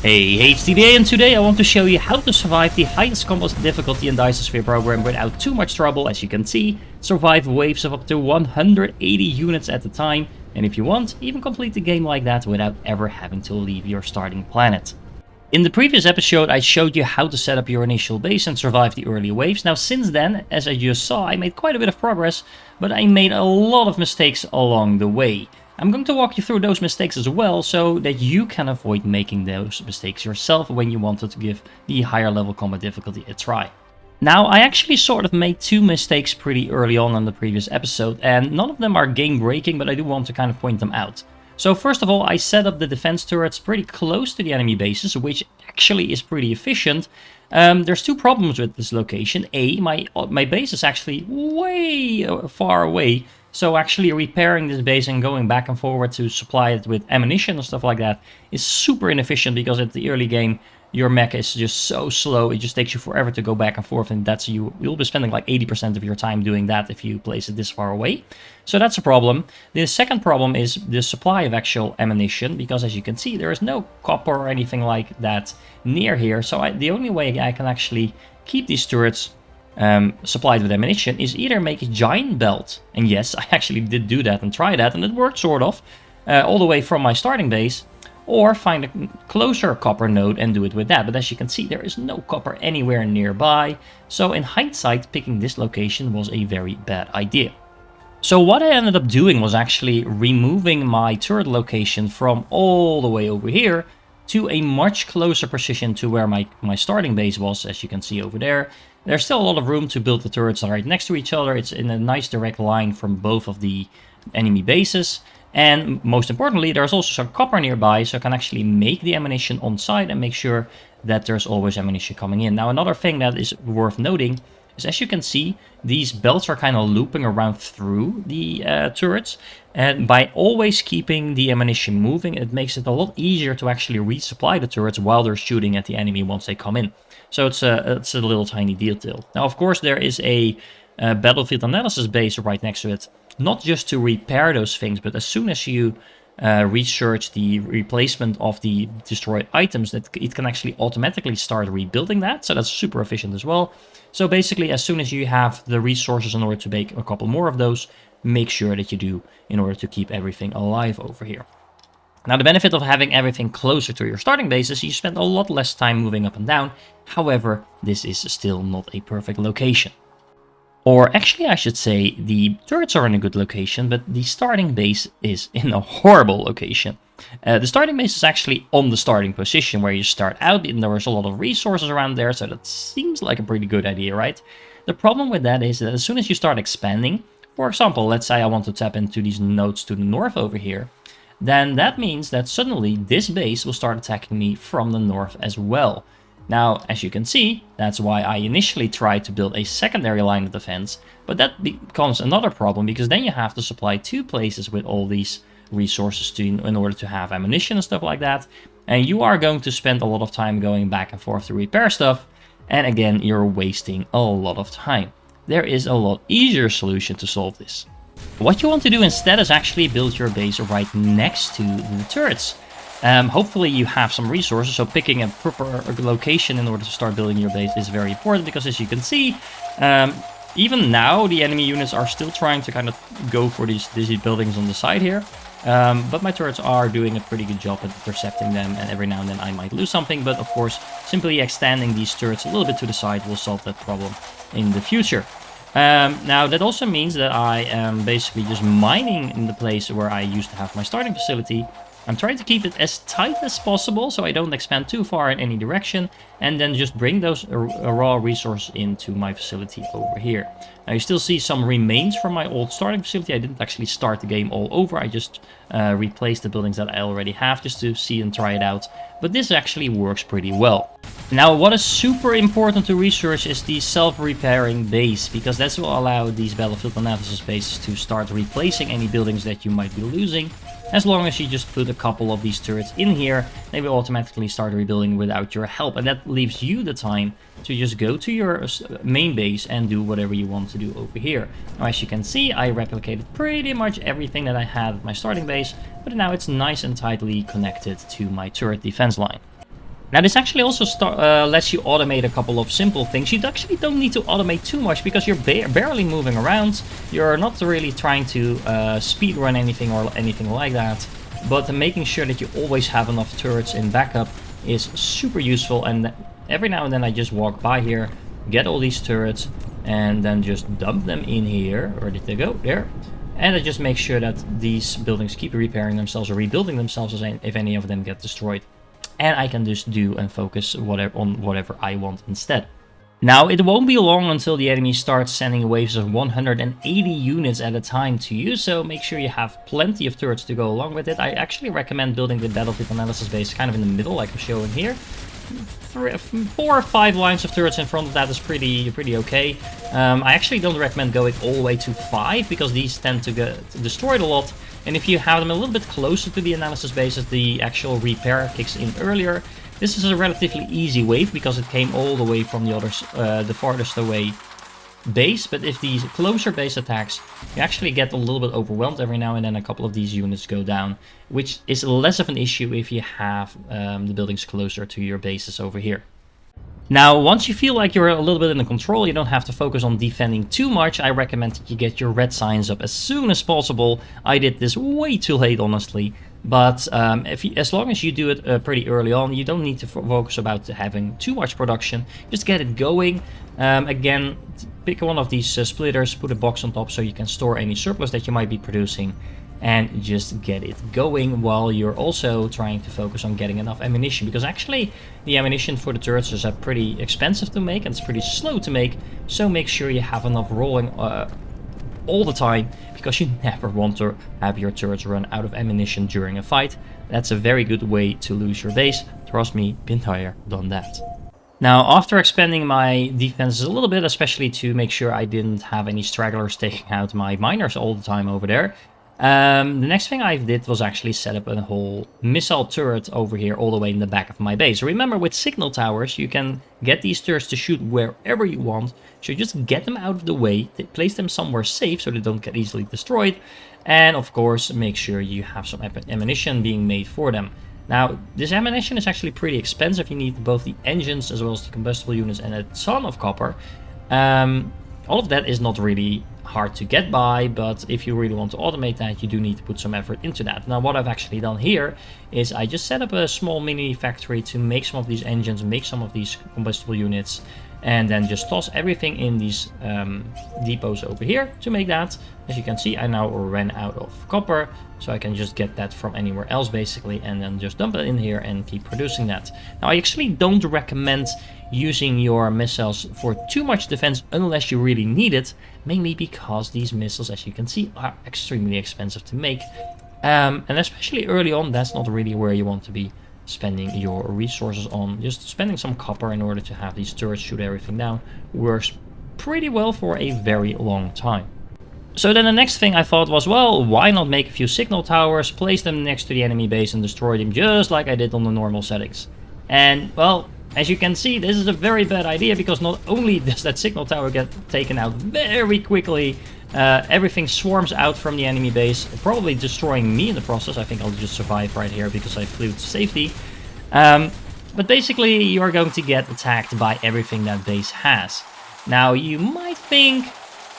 Hey, HTDA, and today I want to show you how to survive the highest combat difficulty in Dyson Sphere Program without too much trouble. As you can see, survive waves of up to 180 units at a time, and if you want, even complete the game like that without ever having to leave your starting planet. In the previous episode, I showed you how to set up your initial base and survive the early waves. Now, since then, as I just saw, I made quite a bit of progress, but I made a lot of mistakes along the way. I'm going to walk you through those mistakes as well, so that you can avoid making those mistakes yourself when you wanted to give the higher level combat difficulty a try. Now, I actually sort of made two mistakes pretty early on in the previous episode, and none of them are game-breaking, but I do want to kind of point them out. So first of all, I set up the defense turrets pretty close to the enemy bases, which actually is pretty efficient. There's two problems with this location. A, my base is actually way far away, so actually repairing this base and going back and forward to supply it with ammunition and stuff like that is super inefficient, because at the early game your mech is just so slow, it just takes you forever to go back and forth, and you'll be spending like 80% of your time doing that if you place it this far away. So that's a problem. The second problem is the supply of actual ammunition, because as you can see, there is no copper or anything like that near here. So the only way I can actually keep these turrets supplied with ammunition is either make a giant belt, and yes, I actually did do that and try that, and it worked sort of, all the way from my starting base, or find a closer copper node and do it with that. But as you can see, there is no copper anywhere nearby, so in hindsight, picking this location was a very bad idea. So what I ended up doing was actually removing my turret location from all the way over here to a much closer position to where my starting base was, as you can see over there. There's still a lot of room to build the turrets right next to each other. It's in a nice direct line from both of the enemy bases. And most importantly, there's also some copper nearby, so I can actually make the ammunition on site and make sure that there's always ammunition coming in. Now, another thing that is worth noting is, as you can see, these belts are kind of looping around through the turrets. And by always keeping the ammunition moving, it makes it a lot easier to actually resupply the turrets while they're shooting at the enemy once they come in. So it's a little tiny detail. Now, of course, there is a battlefield analysis base right next to it. Not just to repair those things, but as soon as you research the replacement of the destroyed items, that it can actually automatically start rebuilding that. So that's super efficient as well. So basically, as soon as you have the resources in order to make a couple more of those, make sure that you do in order to keep everything alive over here. Now, the benefit of having everything closer to your starting base is you spend a lot less time moving up and down. However, this is still not a perfect location. Or actually, I should say, the turrets are in a good location, but the starting base is in a horrible location. The starting base is actually on the starting position where you start out, and there is a lot of resources around there, so that seems like a pretty good idea, right? The problem with that is that as soon as you start expanding, for example, let's say I want to tap into these nodes to the north over here, then that means that suddenly this base will start attacking me from the north as well. Now, as you can see, that's why I initially tried to build a secondary line of defense, but that becomes another problem, because then you have to supply two places with all these resources in order to have ammunition and stuff like that, and you are going to spend a lot of time going back and forth to repair stuff, and again, you're wasting a lot of time. There is a lot easier solution to solve this. What you want to do instead is actually build your base right next to the turrets. Hopefully you have some resources, so picking a proper location in order to start building your base is very important, because as you can see, even now the enemy units are still trying to kind of go for these buildings on the side here. But my turrets are doing a pretty good job at intercepting them, and every now and then I might lose something, but of course simply extending these turrets a little bit to the side will solve that problem in the future. Now that also means that I am basically just mining in the place where I used to have my starting facility. I'm trying to keep it as tight as possible so I don't expand too far in any direction, and then just bring those raw resources into my facility over here. Now you still see some remains from my old starting facility. I didn't actually start the game all over, I just replaced the buildings that I already have just to see and try it out, but this actually works pretty well. Now, what is super important to research is the self-repairing base, because this will allow these battlefield analysis bases to start replacing any buildings that you might be losing. As long as you just put a couple of these turrets in here, they will automatically start rebuilding without your help. And that leaves you the time to just go to your main base and do whatever you want to do over here. Now, as you can see, I replicated pretty much everything that I had at my starting base, but now it's nice and tightly connected to my turret defense line. Now this actually also lets you automate a couple of simple things. You actually don't need to automate too much because you're barely moving around. You're not really trying to speed run anything or anything like that. But making sure that you always have enough turrets in backup is super useful. And every now and then I just walk by here, get all these turrets, and then just dump them in here. Ready to go, there. And I just make sure that these buildings keep repairing themselves or rebuilding themselves if any of them get destroyed. And I can just do and focus on whatever I want instead. Now, it won't be long until the enemy starts sending waves of 180 units at a time to you, so make sure you have plenty of turrets to go along with it. I actually recommend building the battlefield analysis base kind of in the middle, like I'm showing here. 4 or 5 lines of turrets in front of that is pretty okay. I actually don't recommend going all the way to 5 because these tend to get destroyed a lot. And if you have them a little bit closer to the analysis bases, the actual repair kicks in earlier. This is a relatively easy wave because it came all the way from the farthest away base. But if these closer base attacks, you actually get a little bit overwhelmed every now and then. A couple of these units go down, which is less of an issue if you have the buildings closer to your bases over here. Now, once you feel like you're a little bit in control, you don't have to focus on defending too much. I recommend that you get your red signs up as soon as possible. I did this way too late, honestly. But as long as you do it pretty early on, you don't need to focus about having too much production. Just get it going. Again, pick one of these splitters, put a box on top so you can store any surplus that you might be producing. And just get it going while you're also trying to focus on getting enough ammunition. Because actually, the ammunition for the turrets is pretty expensive to make and it's pretty slow to make. So make sure you have enough rolling all the time, because you never want to have your turrets run out of ammunition during a fight. That's a very good way to lose your base. Trust me, been there, done that. Now, after expanding my defenses a little bit, especially to make sure I didn't have any stragglers taking out my miners all the time over there, the next thing I did was actually set up a whole missile turret over here all the way in the back of my base. Remember, with signal towers, you can get these turrets to shoot wherever you want. So just get them out of the way, place them somewhere safe so they don't get easily destroyed. And of course, make sure you have some ammunition being made for them. Now, this ammunition is actually pretty expensive. You need both the engines as well as the combustible units and a ton of copper. All of that is not really hard to get by, but if you really want to automate that, you do need to put some effort into that. Now, what I've actually done here is I just set up a small mini factory to make some of these engines, make some of these combustible units, and then just toss everything in these depots over here to make that. As you can see, I now ran out of copper, so I can just get that from anywhere else basically, and then just dump it in here and keep producing that. Now, I actually don't recommend using your missiles for too much defense unless you really need it, mainly because these missiles, as you can see, are extremely expensive to make. And especially early on, that's not really where you want to be spending your resources on. Just spending some copper in order to have these turrets shoot everything down works pretty well for a very long time. So then the next thing I thought was, well, why not make a few signal towers, place them next to the enemy base and destroy them just like I did on the normal settings. And, well, as you can see, this is a very bad idea, because not only does that signal tower get taken out very quickly, everything swarms out from the enemy base, probably destroying me in the process. I think I'll just survive right here because I flew to safety. But basically, you're going to get attacked by everything that base has. Now, you might think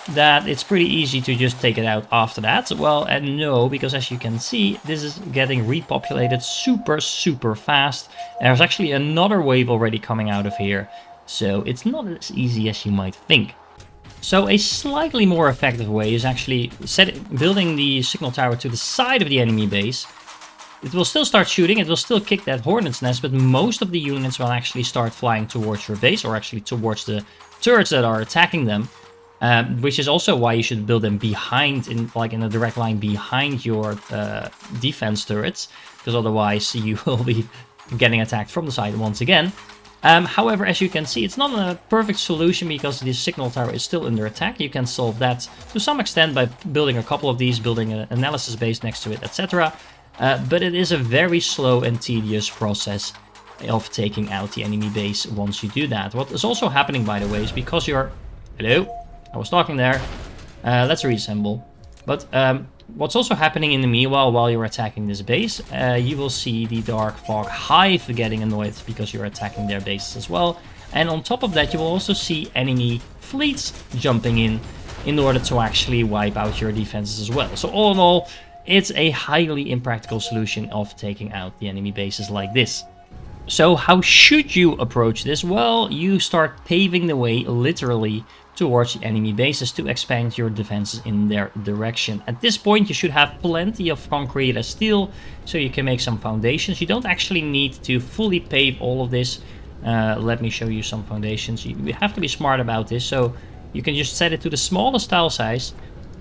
that it's pretty easy to just take it out after that. Well, and no, because as you can see, this is getting repopulated super fast. There's actually another wave already coming out of here, so it's not as easy as you might think. So a slightly more effective way is actually building the signal tower to the side of the enemy base. It will still start shooting, it will still kick that hornet's nest, but most of the units will actually start flying towards your base, or actually towards the turrets that are attacking them. Which is also why you should build them behind, in a direct line behind your defense turrets, because otherwise you will be getting attacked from the side once again. However, as you can see, it's not a perfect solution because the signal tower is still under attack. You can solve that to some extent by building a couple of these, building an analysis base next to it, etc. But it is a very slow and tedious process of taking out the enemy base once you do that. What is also happening, by the way, is because you're... Hello? I was talking there. Let's reassemble. But what's also happening in the meanwhile while you're attacking this base, you will see the Dark Fog Hive getting annoyed because you're attacking their bases as well. And on top of that, you will also see enemy fleets jumping in order to actually wipe out your defenses as well. So all in all, it's a highly impractical solution of taking out the enemy bases like this. So how should you approach this? Well, you start paving the way literally towards the enemy bases to expand your defenses in their direction. At this point, you should have plenty of concrete as steel, so you can make some foundations. You don't actually need to fully pave all of this. Let me show you some foundations. You have to be smart about this, so you can just set it to the smallest tile size,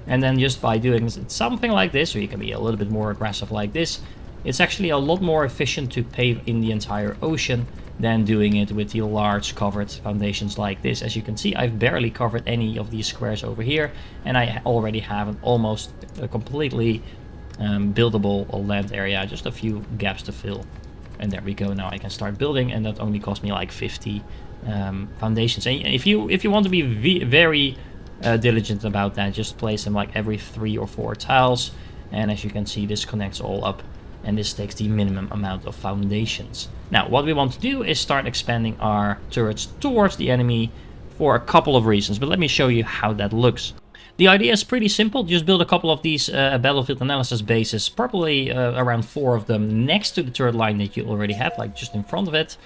and then just by doing something like this, or you can be a little bit more aggressive like this, it's actually a lot more efficient to pave in the entire ocean than doing it with the large covered foundations like this. As you can see, I've barely covered any of these squares over here, and I already have an almost completely buildable land area, just a few gaps to fill. And there we go. Now I can start building, and that only cost me like 50 foundations. And if you want to be very diligent about that, just place them like every 3 or 4 tiles. And as you can see, this connects all up, and this takes the minimum amount of foundations. Now what we want to do is start expanding our turrets towards the enemy for a couple of reasons, but let me show you how that looks. The idea is pretty simple. Just build a couple of these battlefield analysis bases, probably around 4 of them, next to the turret line that you already have, like just in front of it.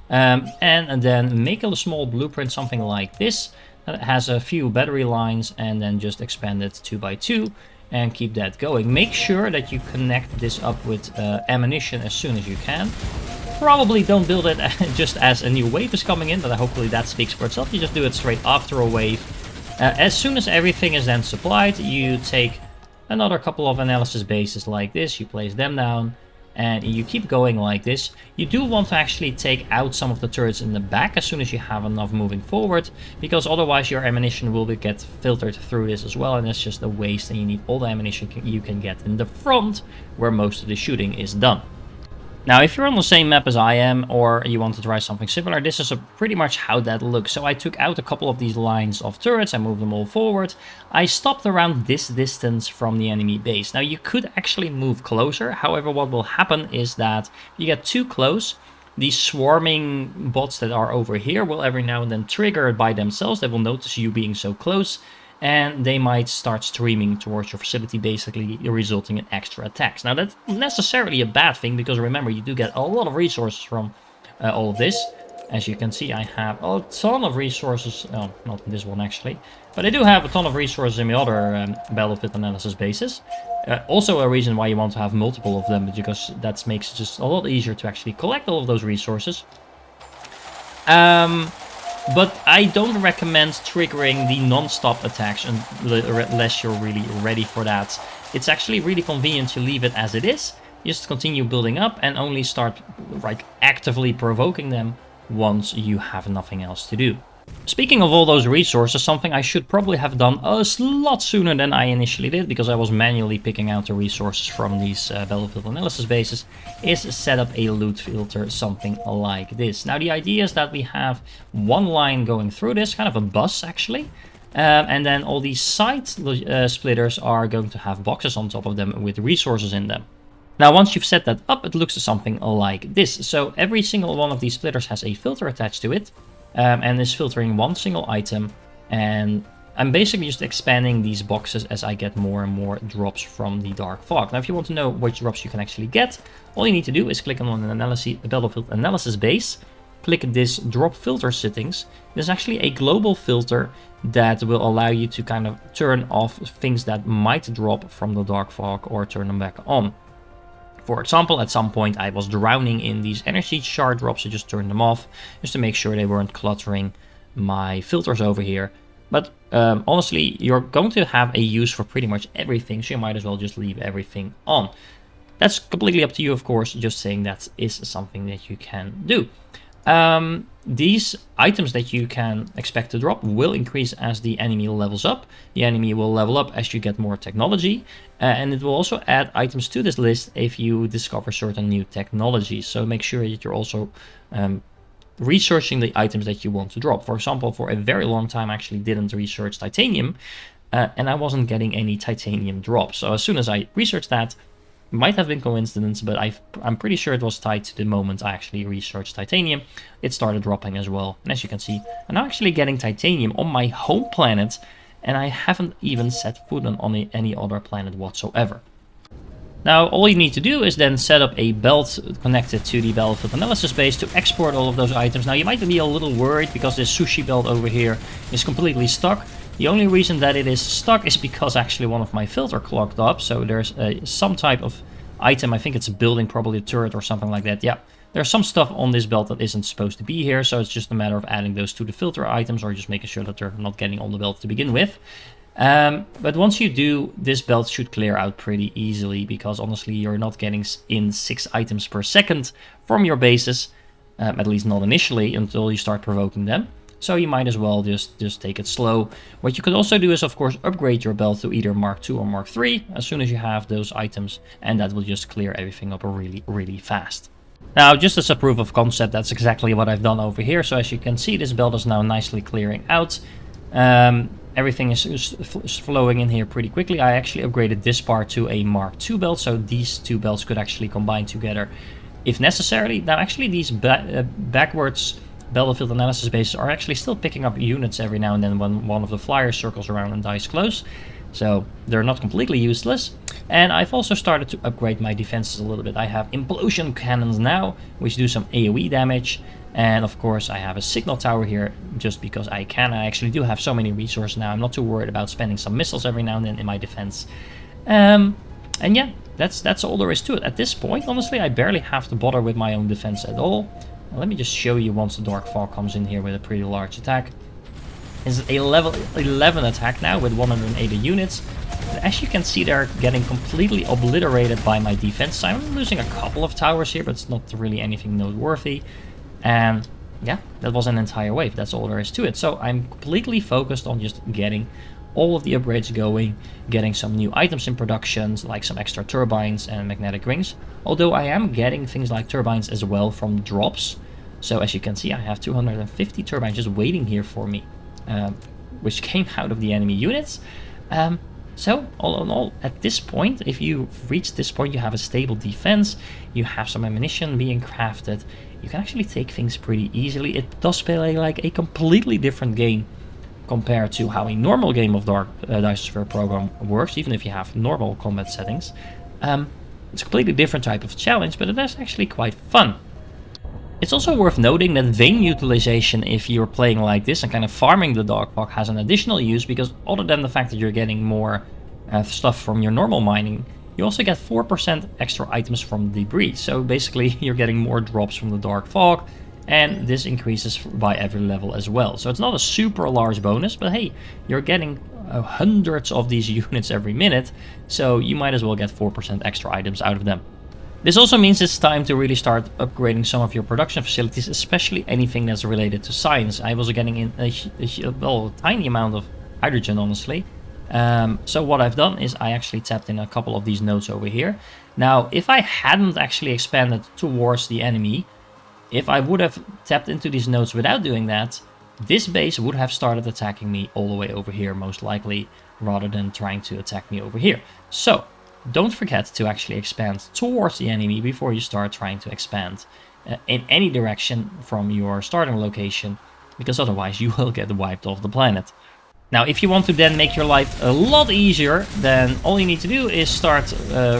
And then make a small blueprint, something like this, that has a few battery lines, and then just expand it 2 by 2 and keep that going. Make sure that you connect this up with ammunition as soon as you can. Probably don't build it just as a new wave is coming in, but hopefully that speaks for itself. You just do it straight after a wave. As soon as everything is then supplied, you take another couple of analysis bases like this, you place them down, and you keep going like this. You do want to actually take out some of the turrets in the back as soon as you have enough moving forward, because otherwise your ammunition will get filtered through this as well, and it's just a waste, and you need all the ammunition you can get in the front, where most of the shooting is done. Now, if you're on the same map as I am, or you want to try something similar, this is pretty much how that looks. So I took out a couple of these lines of turrets, I moved them all forward. I stopped around this distance from the enemy base. Now, you could actually move closer. However, what will happen is that if you get too close, these swarming bots that are over here will every now and then trigger by themselves. They will notice you being so close, and they might start streaming towards your facility, basically resulting in extra attacks. Now, that's necessarily a bad thing, because remember, you do get a lot of resources from all of this. As you can see, I have a ton of resources. Oh, not this one actually, but I do have a ton of resources in the other battlefield analysis bases. Also a reason why you want to have multiple of them, because that makes it just a lot easier to actually collect all of those resources. But I don't recommend triggering the non-stop attacks unless you're really ready for that. It's actually really convenient to leave it as it is. Just continue building up and only start like actively provoking them once you have nothing else to do. Speaking of all those resources, something I should probably have done a lot sooner than I initially did, because I was manually picking out the resources from these battlefield analysis bases, is set up a loot filter, something like this. Now, the idea is that we have one line going through this, kind of a bus actually, and then all these side splitters are going to have boxes on top of them with resources in them. Now, once you've set that up, it looks something like this. So every single one of these splitters has a filter attached to it, and is filtering one single item, and I'm basically just expanding these boxes as I get more and more drops from the Dark Fog. Now, if you want to know which drops you can actually get, all you need to do is click on an battlefield analysis base, click this drop filter settings. There's actually a global filter that will allow you to kind of turn off things that might drop from the Dark Fog or turn them back on. For example, at some point I was drowning in these energy shard drops, so just turned them off, just to make sure they weren't cluttering my filters over here. But honestly, you're going to have a use for pretty much everything, so you might as well just leave everything on. That's completely up to you, of course, just saying that is something that you can do. These items that you can expect to drop will increase as the enemy levels up. The enemy will level up as you get more technology, and it will also add items to this list if you discover certain new technologies. So make sure that you're also researching the items that you want to drop. For example, for a very long time I actually didn't research titanium, and I wasn't getting any titanium drops. So as soon as I researched that, might have been coincidence, but I'm pretty sure it was tied to the moment I actually researched titanium. It started dropping as well. And as you can see, I'm now actually getting titanium on my home planet, and I haven't even set foot on any other planet whatsoever. Now, all you need to do is then set up a belt connected to the battlefield analysis base to export all of those items. Now, you might be a little worried because this sushi belt over here is completely stuck. The only reason that it is stuck is because actually one of my filter clogged up. So there's some type of item, I think it's a building, probably a turret or something like that. Yeah, there's some stuff on this belt that isn't supposed to be here. So it's just a matter of adding those to the filter items or just making sure that they're not getting on the belt to begin with. But once you do, this belt should clear out pretty easily because honestly you're not getting in 6 items per second from your bases, at least not initially until you start provoking them. So you might as well just take it slow. What you could also do is of course upgrade your belt to either Mark II or Mark III as soon as you have those items, and that will just clear everything up really fast. Now, just as a proof of concept, that's exactly what I've done over here. So as you can see, this belt is now nicely clearing out. Everything is flowing in here pretty quickly. I actually upgraded this part to a Mark II belt, so these two belts could actually combine together if necessary. Now, actually, these backwards battlefield analysis bases are actually still picking up units every now and then when one of the flyers circles around and dies close. So they're not completely useless. And I've also started to upgrade my defenses a little bit. I have implosion cannons now, which do some AoE damage. And of course I have a signal tower here just because I can. I actually do have so many resources now. I'm not too worried about spending some missiles every now and then in my defense. And yeah, that's all there is to it. At this point, honestly, I barely have to bother with my own defense at all. Let me just show you once the Dark Fog comes in here with a pretty large attack. It's a level 11 attack now with 180 units. As you can see, they're getting completely obliterated by my defense. I'm losing a couple of towers here, but it's not really anything noteworthy. And yeah, that was an entire wave. That's all there is to it. So I'm completely focused on just getting all of the upgrades going, getting some new items in production, like some extra turbines and magnetic rings. Although I am getting things like turbines as well from drops. So as you can see, I have 250 turbines just waiting here for me, which came out of the enemy units. So all in all, at this point, if you've reached this point, you have a stable defense, you have some ammunition being crafted, you can actually take things pretty easily. It does play like a completely different game compared to how a normal game of Dyson Sphere Program works, even if you have normal combat settings. It's a completely different type of challenge, but it is actually quite fun. It's also worth noting that vein utilization, if you're playing like this and kind of farming the Dark Fog, has an additional use, because other than the fact that you're getting more stuff from your normal mining, you also get 4% extra items from debris. So basically you're getting more drops from the Dark Fog, and this increases by every level as well. So it's not a super large bonus, but hey, you're getting hundreds of these units every minute, so you might as well get 4% extra items out of them. This also means it's time to really start upgrading some of your production facilities, especially anything that's related to science. I was getting in a tiny amount of hydrogen, honestly. So what I've done is I actually tapped in a couple of these nodes over here. Now, if I hadn't actually expanded towards the enemy, if I would have tapped into these nodes without doing that, this base would have started attacking me all the way over here, most likely, rather than trying to attack me over here. So don't forget to actually expand towards the enemy before you start trying to expand in any direction from your starting location, because otherwise you will get wiped off the planet. Now, if you want to then make your life a lot easier, then all you need to do is start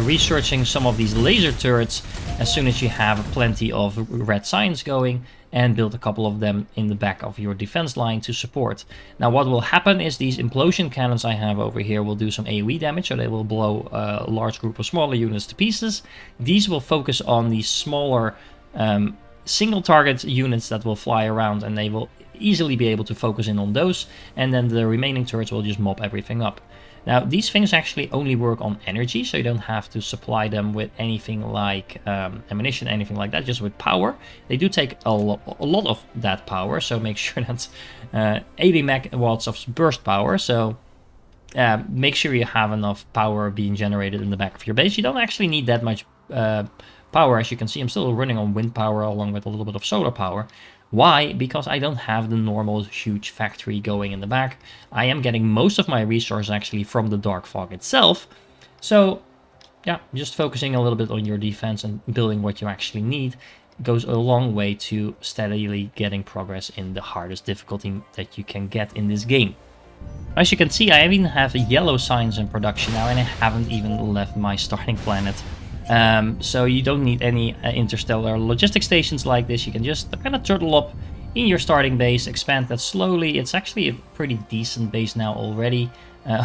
researching some of these laser turrets as soon as you have plenty of red signs going, and build a couple of them in the back of your defense line to support. Now, what will happen is these implosion cannons I have over here will do some AoE damage, so they will blow a large group of smaller units to pieces. These will focus on these smaller single target units that will fly around, and they will easily be able to focus in on those, and then the remaining turrets will just mop everything up. Now, these things actually only work on energy, so you don't have to supply them with anything like ammunition, anything like that, just with power. They do take a lot of that power, so make sure that's 80 megawatts of burst power, so make sure you have enough power being generated in the back of your base. You don't actually need that much power. As you can see, I'm still running on wind power along with a little bit of solar power. Why? Because I don't have the normal huge factory going in the back. I am getting most of my resources actually from the dark fog itself. So yeah, just focusing a little bit on your defense and building what you actually need goes a long way to steadily getting progress in the hardest difficulty that you can get in this game. As you can see, I even have yellow signs in production now, and I haven't even left my starting planet. So you don't need any interstellar logistic stations like this. You can just kind of turtle up in your starting base, expand that slowly. It's actually a pretty decent base now already,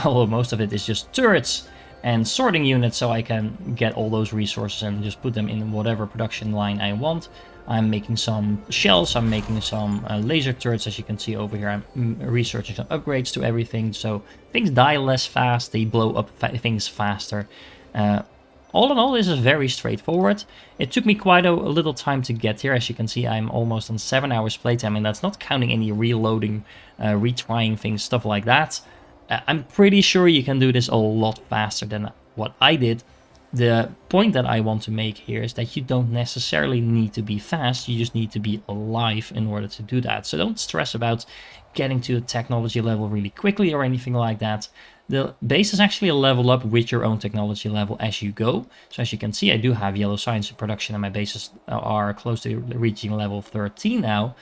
although most of it is just turrets and sorting units, so I can get all those resources and just put them in whatever production line I want. I'm making some shells, I'm making some laser turrets, as you can see over here. I'm researching some upgrades to everything, so things die less fast, they blow up things faster. All in all, this is very straightforward. It took me quite a little time to get here. As you can see, I'm almost on 7 hours playtime, and that's not counting any reloading, retrying things, stuff like that. I'm pretty sure you can do this a lot faster than what I did. The point that I want to make here is that you don't necessarily need to be fast, you just need to be alive in order to do that. So don't stress about getting to a technology level really quickly or anything like that. The base is actually a level up with your own technology level as you go. So as you can see, I do have yellow signs in production and my bases are close to reaching level 13 now.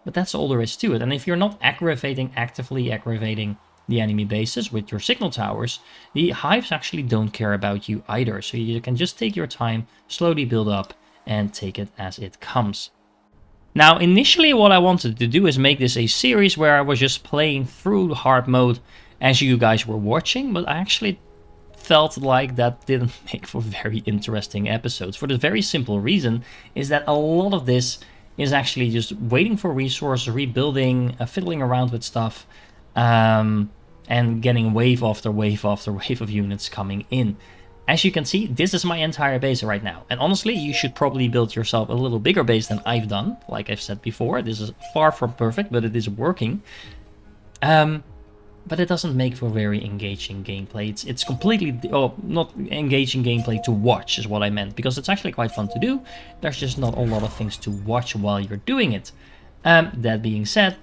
But that's all there is to it. And if you're not actively aggravating the enemy bases with your signal towers, the hives actually don't care about you either. So you can just take your time, slowly build up, and take it as it comes. Now, initially what I wanted to do is make this a series where I was just playing through hard mode as you guys were watching, but I actually felt like that didn't make for very interesting episodes, for the very simple reason is that a lot of this is actually just waiting for resources, rebuilding, fiddling around with stuff, and getting wave after wave after wave of units coming in. As you can see, this is my entire base right now. And honestly, you should probably build yourself a little bigger base than I've done. Like I've said before, this is far from perfect, but it is working. But it doesn't make for very engaging gameplay. It's completely, not engaging gameplay to watch is what I meant, because it's actually quite fun to do. There's just not a lot of things to watch while you're doing it. That being said,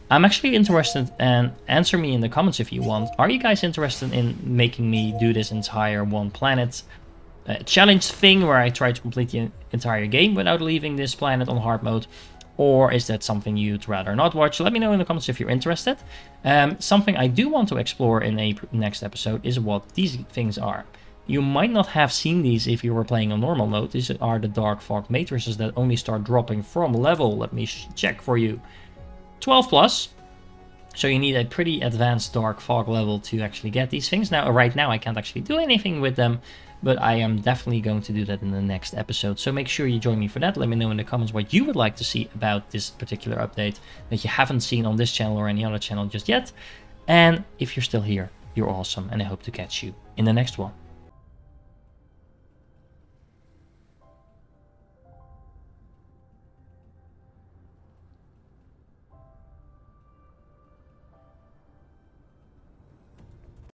I'm actually interested, and answer me in the comments if you want. Are you guys interested in making me do this entire one planet challenge thing where I try to complete the entire game without leaving this planet on hard mode? Or is that something you'd rather not watch? Let me know in the comments if you're interested. Something I do want to explore in a next episode is what these things are. You might not have seen these if you were playing on normal mode. These are the dark fog matrices that only start dropping from level, let me check for you, 12 plus. So you need a pretty advanced dark fog level to actually get these things. Now, right now I can't actually do anything with them, but I am definitely going to do that in the next episode. So make sure you join me for that. Let me know in the comments what you would like to see about this particular update that you haven't seen on this channel or any other channel just yet. And if you're still here, you're awesome, and I hope to catch you in the next one.